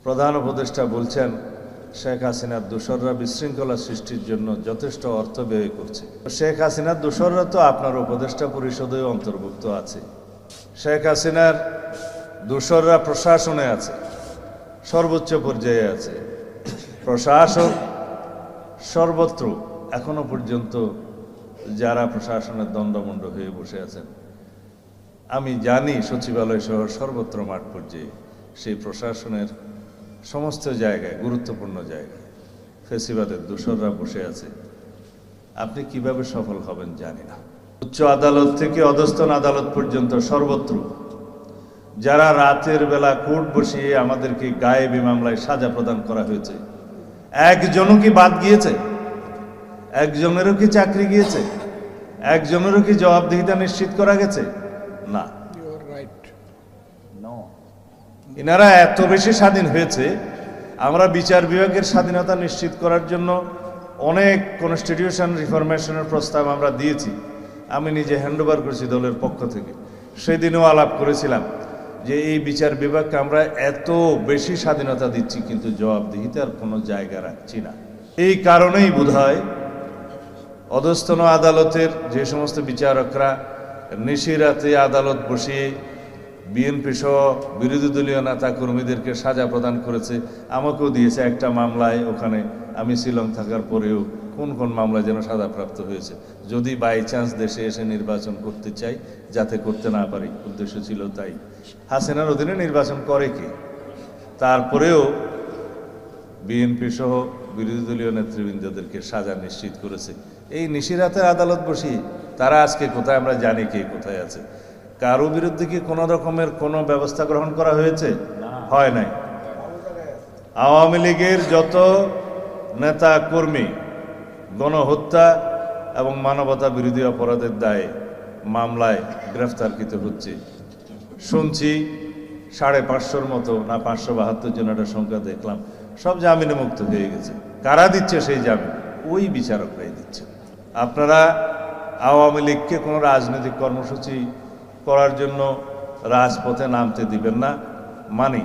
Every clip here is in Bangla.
প্রধান উপদেষ্টা বলছেন শেখ হাসিনার দোসররা বিশৃঙ্খলা সৃষ্টির জন্য যথেষ্ট অর্থ ব্যয় করছে। শেখ হাসিনার দোসররা তো আপনার উপদেষ্টা পরিষদেও অন্তর্ভুক্ত আছে। শেখ হাসিনার দোসররা প্রশাসনে আছে, সর্বোচ্চ পর্যায়ে আছে। প্রশাসন সর্বত্র এখনো পর্যন্ত যারা প্রশাসনের দণ্ডমুণ্ড হয়ে বসে আছেন, আমি জানি সচিবালয় সহ সর্বত্র মাঠ পর্যায়ে সেই প্রশাসনের সমস্ত জায়গায়, গুরুত্বপূর্ণ জায়গায় ফেসিবাদের দোসররা বসে আছে। আপনি কিভাবে সফল হবেন জানি না। উচ্চ আদালত থেকে অধস্তন আদালত পর্যন্ত সর্বত্র যারা রাতের বেলা কোর্ট বসিয়ে আমাদেরকে গায়েবী মামলায় সাজা প্রদান করা হয়েছে, একজনও কি বাদ গিয়েছে? একজনেরও কি চাকরি গিয়েছে? একজনেরও কি জবাবদিহিতা নিশ্চিত করা গেছে? না। এনারা এত বেশি স্বাধীন হয়েছে। আমরা বিচার বিভাগের স্বাধীনতা নিশ্চিত করার জন্য অনেক কনস্টিটিউশন রিফরমেশনের প্রস্তাব আমরা দিয়েছি। আমি নিজে হ্যান্ডওভার করেছি দলের পক্ষ থেকে। সেদিনও আলাপ করেছিলাম যে এই বিচার বিভাগকে আমরা এত বেশি স্বাধীনতা দিচ্ছি, কিন্তু জবাবদিহিতার কোনো জায়গা রাখছি না। এই কারণেই বোধহয় অধস্তন আদালতের যে সমস্ত বিচারকরা নিশিরাতে আদালত বসিয়ে বিএনপি সহ বিরোধী দলীয় নেতা কর্মীদেরকে সাজা প্রদান করেছে। আমাকেও দিয়েছে একটা মামলায়, ওখানে আমি শিলং থাকার পরেও কোন কোন মামলায় যেন সাজাপ্রাপ্ত হয়েছে। যদি বাই চান্স দেশে এসে নির্বাচন করতে চাই, যাতে করতে না পারি, উদ্দেশ্য ছিল তাই। হাসিনার অধীনে নির্বাচন করে কে? তারপরেও বিএনপি সহ বিরোধী দলীয় নেতৃবৃন্দদেরকে সাজা নিশ্চিত করেছে। এই নিশিরাতের আদালত বসিয়ে তারা আজকে কোথায় আমরা জানি কে কোথায় আছে। কারো বিরুদ্ধে কি কোনো রকমের কোনো ব্যবস্থা গ্রহণ করা হয়েছে? হয় নাই। আওয়ামী লীগের যত নেতা কর্মী গণহত্যা এবং মানবতা বিরোধী অপরাধের দায়ে মামলায় গ্রেফতারকৃত হচ্ছে। শুনছি 550-র মতো, না 572 জন একটা সংখ্যা দেখলাম, সব জামিনে মুক্ত হয়ে গেছে। কারা দিচ্ছে সেই জামিন? ওই বিচারকরাই দিচ্ছে। আপনারা আওয়ামী লীগকে কোনো রাজনৈতিক কর্মসূচি করার জন্য রাজপথে নামতে দিবেন না, মানি,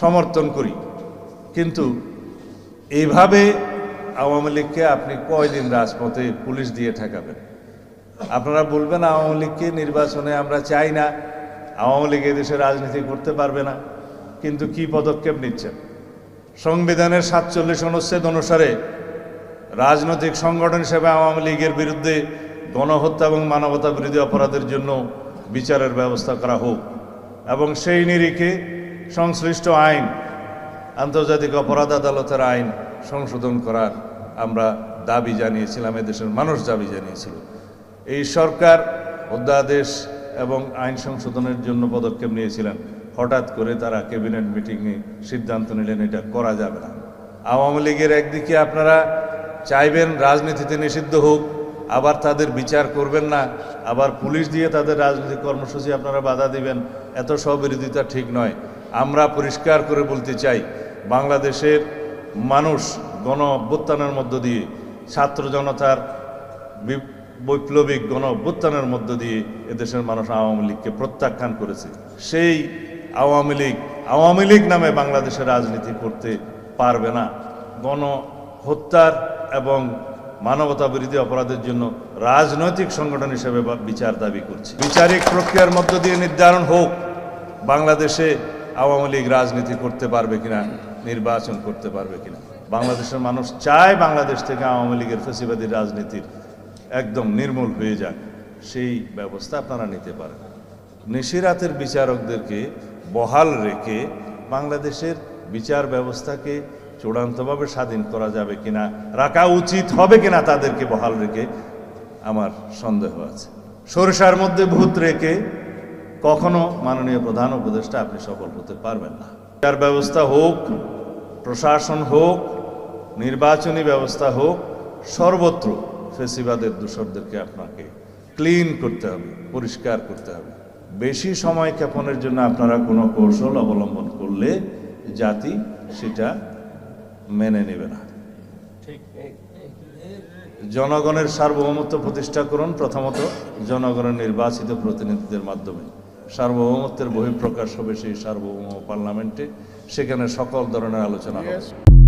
সমর্থন করি, কিন্তু এইভাবে আওয়ামী লীগকে আপনি কয়দিন রাজপথে পুলিশ দিয়ে ঠেকাবেন? আপনারা বলবেন আওয়ামী লীগকে নির্বাচনে আমরা চাই না, আওয়ামী লীগ এদেশে রাজনীতি করতে পারবে না, কিন্তু কি পদক্ষেপ নিচ্ছেন? সংবিধানের 47 অনুচ্ছেদ অনুসারে রাজনৈতিক সংগঠন হিসেবে আওয়ামী লীগের বিরুদ্ধে গণহত্যা এবং মানবতা বিরোধী অপরাধের জন্য বিচারের ব্যবস্থা করা হোক, এবং সেই নিরিখে সংশ্লিষ্ট আইন, আন্তর্জাতিক অপরাধ আদালতের আইন সংশোধন করার আমরা দাবি জানিয়েছিলাম, এদেশের মানুষ দাবি জানিয়েছিল। এই সরকার অধ্যাদেশ এবং আইন সংশোধনের জন্য পদক্ষেপ নিয়েছিলেন। হঠাৎ করে তারা ক্যাবিনেট মিটিংয়ে সিদ্ধান্ত নিলেন এটা করা যাবে না। আওয়ামী লীগের একদিকে আপনারা চাইবেন রাজনীতিতে নিষিদ্ধ হোক, আবার তাদের বিচার করবেন না, আবার পুলিশ দিয়ে তাদের রাজনৈতিক কর্মসূচি আপনারা বাধা দিবেন। এত স্ববিরোধিতা ঠিক নয়। আমরা পরিষ্কার করে বলতে চাই, বাংলাদেশের মানুষ গণ অভ্যুত্থানের মধ্য দিয়ে, ছাত্র জনতার বৈপ্লবিক গণ অভ্যুত্থানের মধ্য দিয়ে এদেশের মানুষ আওয়ামী লীগকে প্রত্যাখ্যান করেছে। সেই আওয়ামী লীগ নামে বাংলাদেশের রাজনীতি করতে পারবে না। গণহত্যার এবং মানবতা বিরোধী অপরাধের জন্য রাজনৈতিক সংগঠন হিসেবে বিচার দাবি করছি। বিচারিক প্রক্রিয়ার মধ্য দিয়ে নির্ধারণ হোক বাংলাদেশে আওয়ামী লীগ রাজনীতি করতে পারবে কিনা, নির্বাচন করতে পারবে কিনা। বাংলাদেশের মানুষ চায় বাংলাদেশ থেকে আওয়ামী লীগের ফ্যাসিবাদী রাজনীতির একদম নির্মূল হয়ে যাক। সেই ব্যবস্থা আপনারা নিতে পারেন। নিশিরাতের বিচারকদেরকে বহাল রেখে বাংলাদেশের বিচার ব্যবস্থাকে চূড়ান্তভাবে স্বাধীন করা যাবে কিনা, রাখা উচিত হবে কিনা তাদেরকে বহাল রেখে আমার সন্দেহ আছে। সরিষার মধ্যে ভূত রেখে কখনো মাননীয় প্রধান উপদেষ্টা আপনি সফল হতে পারবেন না। বিচার ব্যবস্থা হোক, প্রশাসন হোক, নির্বাচনী ব্যবস্থা হোক, সর্বত্র ফেসিবাদের দোসরদেরকে আপনাকে ক্লিন করতে হবে, পরিষ্কার করতে হবে। বেশি সময় ক্ষেপণের জন্য আপনারা কোনো কৌশল অবলম্বন করলে জাতি সেটা মেনে নেবে না। জনগণের সার্বভৌমত্ব প্রতিষ্ঠা করুন। প্রথমত জনগণের নির্বাচিত প্রতিনিধিদের মাধ্যমে সার্বভৌমত্বের বহিঃপ্রকাশ হবে সেই সার্বভৌম পার্লামেন্টে। সেখানে সকল ধরনের আলোচনা হবে। Yes.